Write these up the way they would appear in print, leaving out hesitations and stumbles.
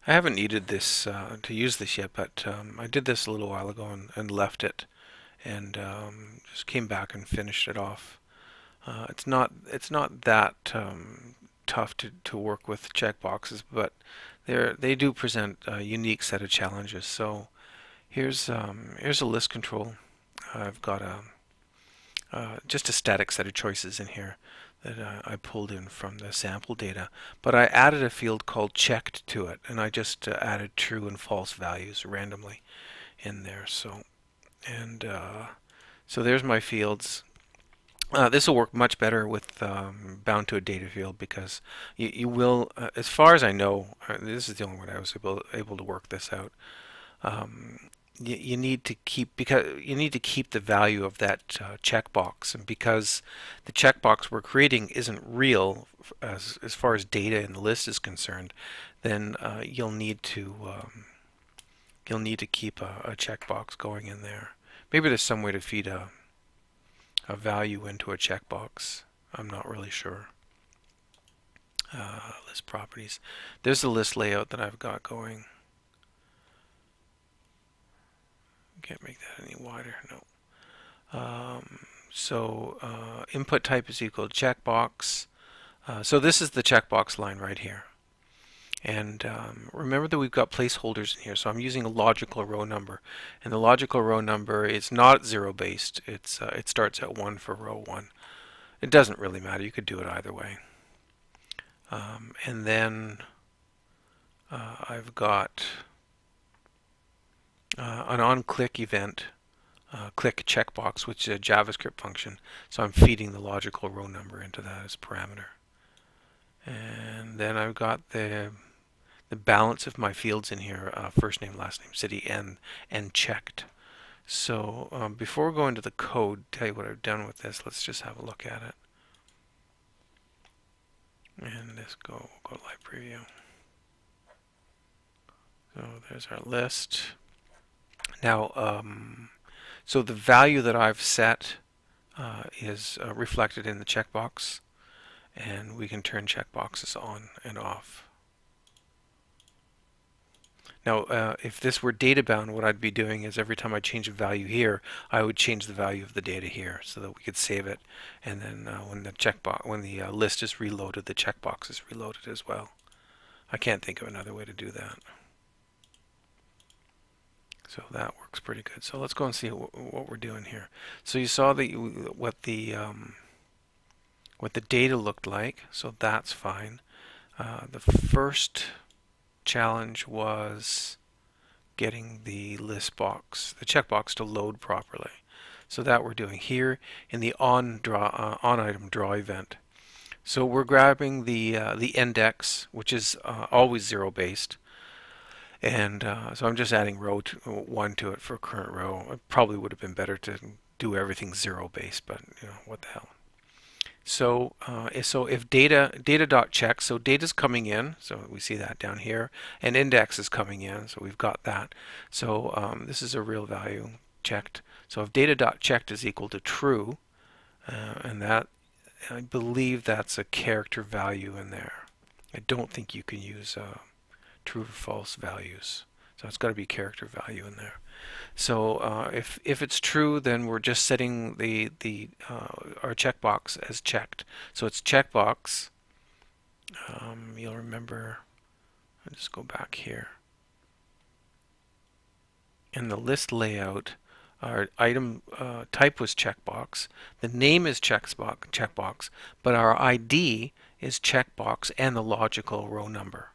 I haven't needed this to use this yet, but I did this a little while ago and left it, and just came back and finished it off. It's not that tough to work with checkboxes, but they do present a unique set of challenges. So here's a list control. I've got just a static set of choices in here that I pulled in from the sample data, but I added a field called checked to it, and I just added true and false values randomly in there. So there's my fields. This will work much better with bound to a data field because you will, as far as I know, this is the only way I was able to work this out. You need to keep the value of that checkbox, and because the checkbox we're creating isn't real as far as data in the list is concerned, then you'll need to keep a checkbox going in there. Maybe there's some way to feed a value into a checkbox. I'm not really sure. List properties. There's the list layout that I've got going. Can't make that any wider. No. Input type is equal to checkbox. So this is the checkbox line right here. And remember that we've got placeholders in here, so I'm using a logical row number, and the logical row number is not zero based. It starts at 1 for row 1. It doesn't really matter. You could do it either way. And then I've got an on-click event, click checkbox, which is a JavaScript function. So I'm feeding the logical row number into that as a parameter. And then I've got the balance of my fields in here, first name, last name, city, and checked. So before we go into the code, tell you what I've done with this, let's just have a look at it. And let's go to live preview. So there's our list. Now, so the value that I've set is reflected in the checkbox, and we can turn checkboxes on and off. Now, if this were data bound, what I'd be doing is every time I change a value here, I would change the value of the data here so that we could save it. And then when the list is reloaded, the checkbox is reloaded as well. I can't think of another way to do that. So that works pretty good. So let's go and see what we're doing here. So you saw what the data looked like. So that's fine. The first challenge was getting the list box, the checkbox, to load properly. So that we're doing here in the on item draw event. So we're grabbing the index, which is always zero based, and so I'm just adding row 1 to it for current row. It probably would have been better to do everything zero based, but you know, what the hell. So if data.check, so data's coming in, so we see that down here, and index is coming in, so we've got that. So this is a real value checked. So if data.checked is equal to true, and that, I believe that's a character value in there. I don't think you can use true or false values, so it's got to be character value in there. So if it's true, then we're just setting our checkbox as checked. So it's checkbox. You'll remember. I'll just go back here. In the list layout, our item type was checkbox. The name is checkbox, but our ID is checkbox and the logical row number.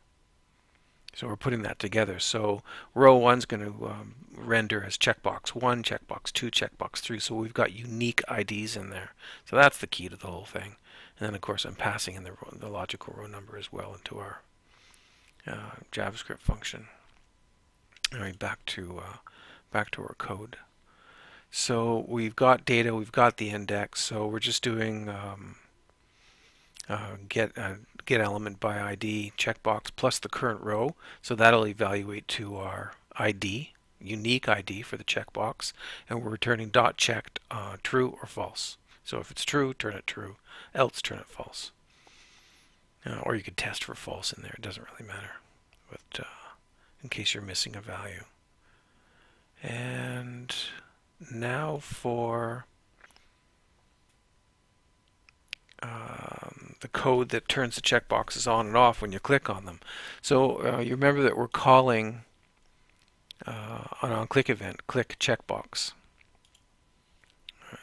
So we're putting that together. So row 1's going to render as checkbox 1, checkbox 2, checkbox 3. So we've got unique IDs in there. So that's the key to the whole thing. And then of course I'm passing in the logical row number as well into our JavaScript function. All right, back to our code. So we've got data, we've got the index. So we're just doing get element by ID checkbox plus the current row, so that'll evaluate to our ID, unique ID for the checkbox, and we're returning dot checked true or false. So if it's true, turn it true, else turn it false. Or you could test for false in there, it doesn't really matter. But in case you're missing a value. And now for the code that turns the checkboxes on and off when you click on them. So you remember that we're calling an on-click event, click checkbox.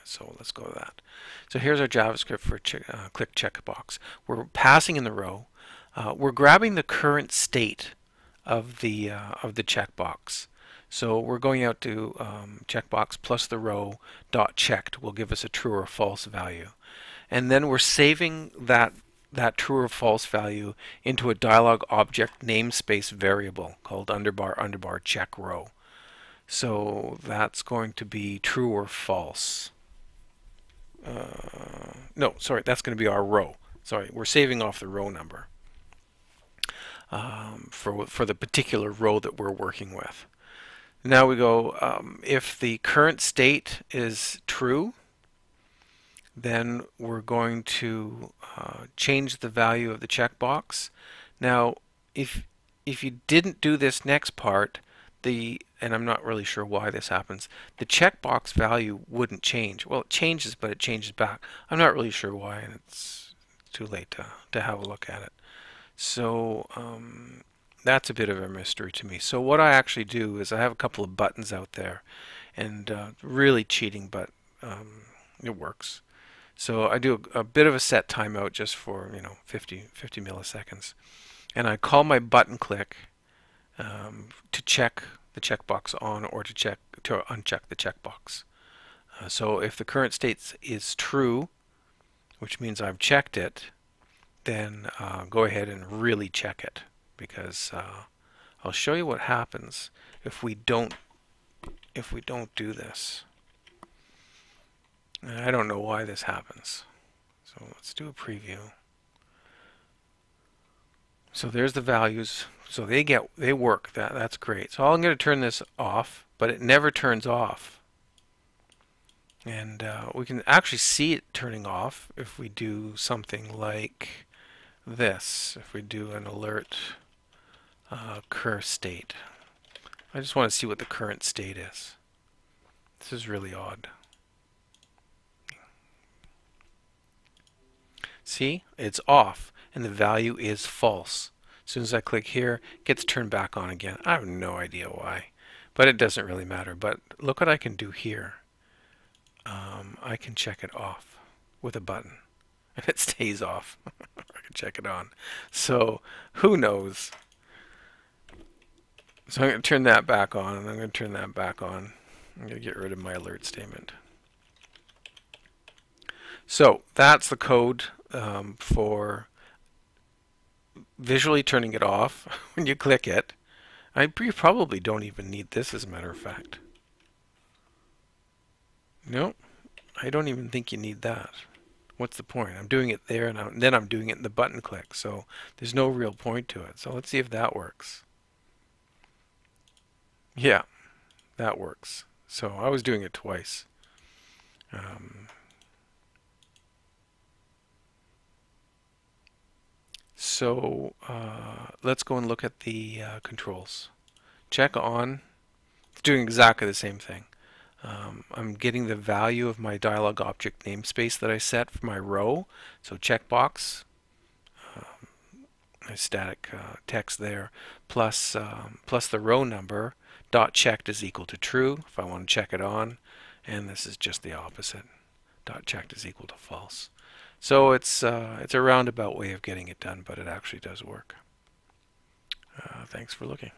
So let's go to that. So here's our JavaScript for click checkbox. We're passing in the row. We're grabbing the current state of the checkbox. So we're going out to checkbox plus the row dot checked will give us a true or false value, and then we're saving that true or false value into a dialog object namespace variable called underbar check row. So that's going to be true or false. No, sorry, that's going to be our row. Sorry, we're saving off the row number for the particular row that we're working with. Now we go, if the current state is true, then we're going to change the value of the checkbox. Now, if you didn't do this next part, and I'm not really sure why this happens, the checkbox value wouldn't change. Well, it changes, but it changes back. I'm not really sure why, and it's too late to have a look at it. So that's a bit of a mystery to me. So what I actually do is I have a couple of buttons out there, and really cheating, but it works. So I do a bit of a set timeout just for 50 milliseconds, and I call my button click to check the checkbox on or to uncheck the checkbox. So if the current state is true, which means I've checked it, then go ahead and really check it, because I'll show you what happens if we don't do this. And I don't know why this happens. So let's do a preview. So there's the values. So they work. That's great. So I'm going to turn this off, but it never turns off. And we can actually see it turning off if we do something like this. If we do an alert cur state. I just want to see what the current state is. This is really odd. See, it's off and the value is false. As soon as I click here, it gets turned back on again. I have no idea why, but it doesn't really matter. But look what I can do here. I can check it off with a button and it stays off. I can check it on. So who knows? So I'm going to turn that back on, and I'm going to turn that back on. I'm going to get rid of my alert statement. So that's the code for visually turning it off when you click it. You probably don't even need this, as a matter of fact. No, I don't even think you need that. What's the point? I'm doing it there, and then I'm doing it in the button click, so there's no real point to it. So let's see if that works. Yeah, that works. So I was doing it twice. So let's go and look at the controls. Check on. It's doing exactly the same thing. I'm getting the value of my dialog object namespace that I set for my row. So checkbox, my static text there, plus the row number. Dot checked is equal to true if I want to check it on, and this is just the opposite. Dot checked is equal to false. So it's a roundabout way of getting it done, but it actually does work. Thanks for looking.